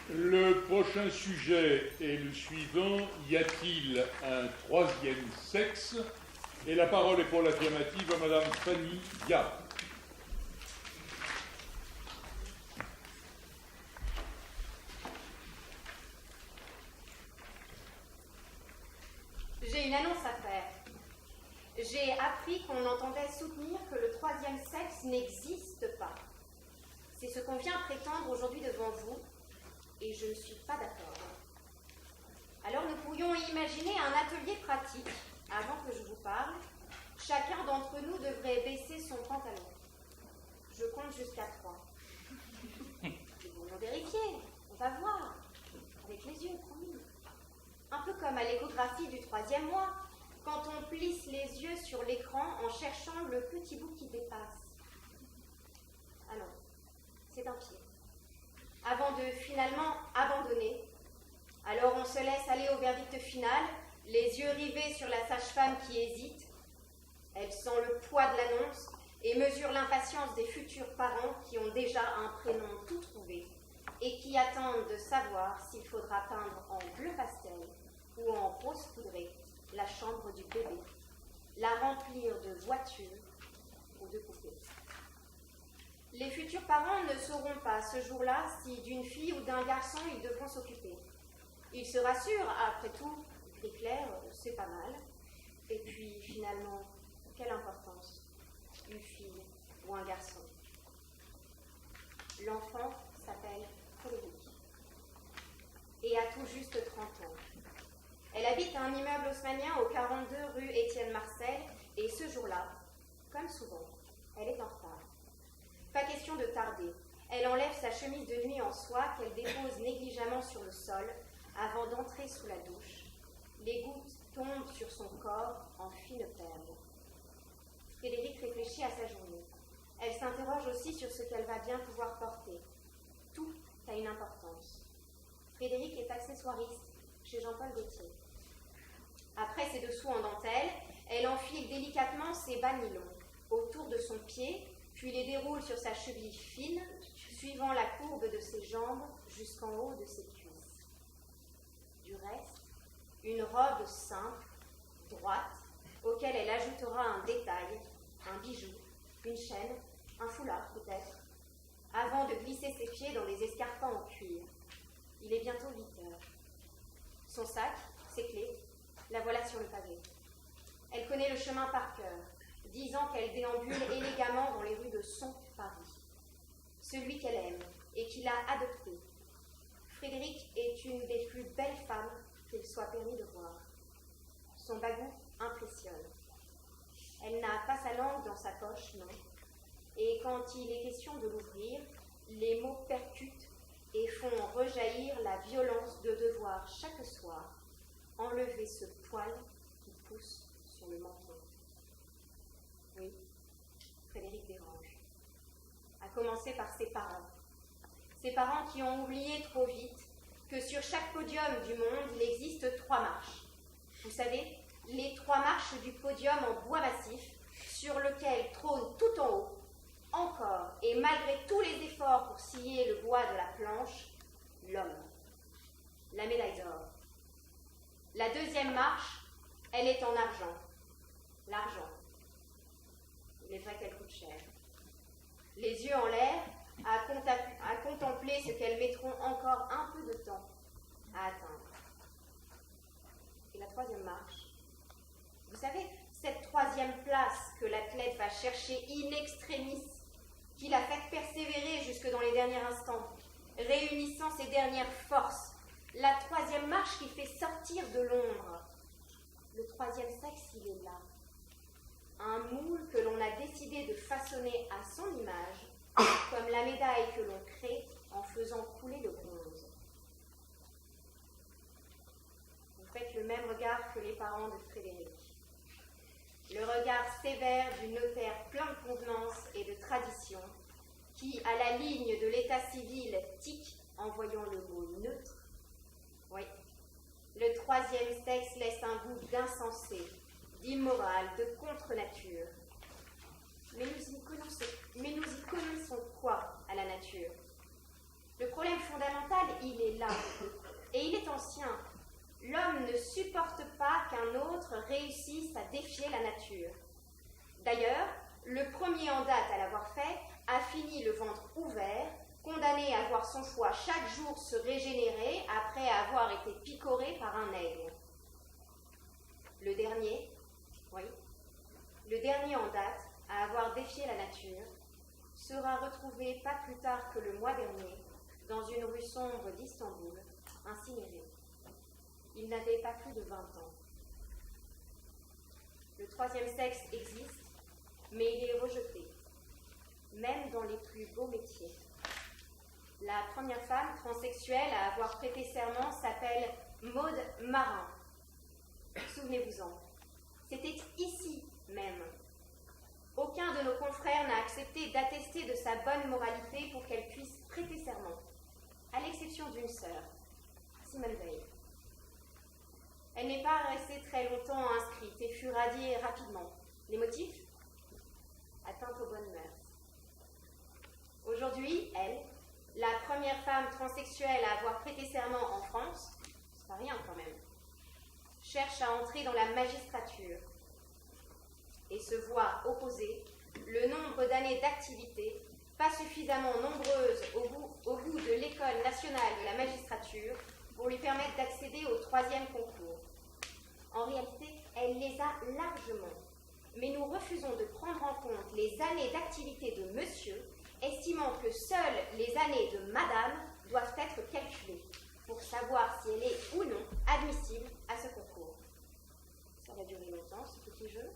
Le prochain sujet est le suivant. Y a-t-il un troisième sexe? Et la parole est pour l'affirmative à Madame Fanny Gard. J'ai une annonce à faire. J'ai appris qu'on entendait soutenir que le troisième sexe n'existe pas. C'est ce qu'on vient prétendre aujourd'hui devant vous, et je ne suis pas d'accord. Alors nous pourrions imaginer un atelier pratique. Avant que je vous parle, chacun d'entre nous devrait baisser son pantalon. Je compte jusqu'à 3. Nous allons vérifier, on va voir. Avec les yeux, promis. Un peu comme à l'échographie du 3e mois, quand on plisse les yeux sur l'écran en cherchant le petit bout qui dépasse. Ah non, c'est un pied. Avant de finalement abandonner, alors on se laisse aller au verdict final, les yeux rivés sur la sage-femme qui hésite. Elle sent le poids de l'annonce et mesure l'impatience des futurs parents qui ont déjà un prénom tout trouvé et qui attendent de savoir s'il faudra peindre en bleu pastel ou en rose poudré la chambre du bébé, la remplir de voitures ou de poupées. Les futurs parents ne sauront pas ce jour-là si d'une fille ou d'un garçon ils devront s'occuper. Ils se rassurent, après tout, gris clair, c'est pas mal. Et puis, finalement, quelle importance, une fille ou un garçon? L'enfant s'appelle Frédéric et a tout juste 30 ans. Elle habite un immeuble haussmannien au 42 rue Étienne Marcel et ce jour-là, comme souvent, elle est en retard. Pas question de tarder. Elle enlève sa chemise de nuit en soie qu'elle dépose négligemment sur le sol avant d'entrer sous la douche. Les gouttes tombent sur son corps en fines perles. Frédéric réfléchit à sa journée. Elle s'interroge aussi sur ce qu'elle va bien pouvoir porter. Tout a une importance. Frédéric est accessoiriste chez Jean-Paul Gaultier. Après ses dessous en dentelle, elle enfile délicatement ses bas nylon autour de son pied, puis les déroule sur sa cheville fine, suivant la courbe de ses jambes jusqu'en haut de ses cuisses. Du reste, une robe simple, droite, auquel elle ajoutera un détail, un bijou, une chaîne, un foulard peut-être, avant de glisser ses pieds dans des escarpins en cuir. Il est bientôt 8 heures. Son sac, ses clés, la voilà sur le pavé. Elle connaît le chemin par cœur, 10 ans qu'elle déambule élégamment dans les rues de son Paris. Celui qu'elle aime et qui l'a adopté. Frédéric est une des plus belles femmes qu'il soit permis de voir. Son bagout impressionne. Elle n'a pas sa langue dans sa poche, non. Et quand il est question de l'ouvrir, les mots percutent et font rejaillir la violence de devoir chaque soir enlever ce poil qui pousse sur le menton. Oui, Frédéric dérange. À commencer par ses parents. Ses parents qui ont oublié trop vite que sur chaque podium du monde, il existe 3 marches. Vous savez, les 3 marches du podium en bois massif, sur lequel trône tout en haut, encore et malgré tous les efforts pour scier le bois de la planche, l'homme. La médaille d'or. La 2e marche, elle est en argent. L'argent. Il est vrai qu'elle coûte cher. Les yeux en l'air, à contempler ce qu'elles mettront encore un peu de temps à atteindre. Et la 3e marche. Vous savez, cette 3e place que l'athlète va chercher in extremis, qui l'a fait persévérer jusque dans les derniers instants, réunissant ses dernières forces. La 3e marche qui fait sortir de l'ombre. Le 3e sexe, il est là. Un moule que l'on a décidé de façonner à son image, comme la médaille que l'on crée en faisant couler le bronze. Vous faites le même regard que les parents de Frédéric. Le regard sévère du notaire plein de convenances et de traditions, qui, à la ligne de l'état civil, tique en voyant le mot neutre. Oui, le 3e sexe laisse un goût d'insensé, d'immoral, de contre-nature. Mais nous y connaissons quoi à la nature? Le problème fondamental, il est là, et il est ancien. L'homme ne supporte pas qu'un autre réussisse à défier la nature. D'ailleurs, le premier en date à l'avoir fait a fini le ventre ouvert, condamné à voir son foie chaque jour se régénérer après avoir été picoré par un aigle. Le dernier en date à avoir défié la nature sera retrouvé pas plus tard que le mois dernier dans une rue sombre d'Istanbul, incinéré. Il n'avait pas plus de 20 ans. Le troisième sexe existe, mais il est rejeté, même dans les plus beaux métiers. La première femme transsexuelle à avoir prêté serment s'appelle Maude Marin. Souvenez-vous-en, c'était ici même. Aucun de nos confrères n'a accepté d'attester de sa bonne moralité pour qu'elle puisse prêter serment, à l'exception d'une sœur, Simone Veil. Elle n'est pas restée très longtemps inscrite et fut radiée rapidement. Les motifs ? Atteinte aux bonnes mœurs. Aujourd'hui, elle, la première femme transsexuelle à avoir prêté serment en France, c'est pas rien quand même, cherche à entrer dans la magistrature et se voit opposer le nombre d'années d'activité pas suffisamment nombreuses au goût de l'École nationale de la magistrature pour lui permettre d'accéder au troisième concours. En réalité, elle les a largement, mais nous refusons de prendre en compte les années d'activité de monsieur, estimant que seules les années de madame doivent être calculées pour savoir si elle est ou non admissible à ce concours. Ça va durer longtemps, ce petit jeu.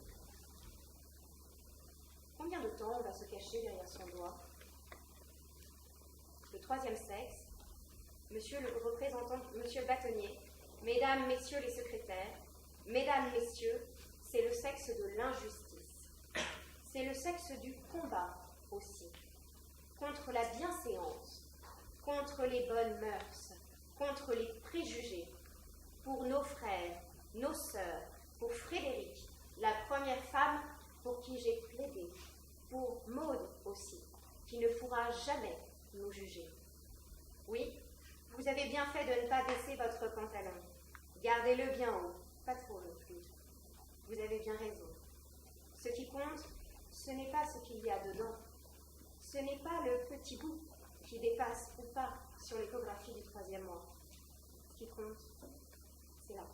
Combien de temps on va se cacher derrière son doigt ? Le troisième sexe, monsieur le représentant, monsieur le bâtonnier, mesdames, messieurs les secrétaires, mesdames, messieurs, c'est le sexe de l'injustice. C'est le sexe du combat aussi, contre la bienséance, contre les bonnes mœurs, contre les préjugés, pour nos frères, nos sœurs, pour Frédéric, la première femme pour qui j'ai plaidé, pour Maude aussi, qui ne pourra jamais nous juger. Oui, vous avez bien fait de ne pas baisser votre pantalon. Gardez-le bien haut, pas trop non plus. Vous avez bien raison. Ce qui compte, ce n'est pas ce qu'il y a dedans. Ce n'est pas le petit bout qui dépasse ou pas sur l'échographie du troisième mois. Ce qui compte, c'est là.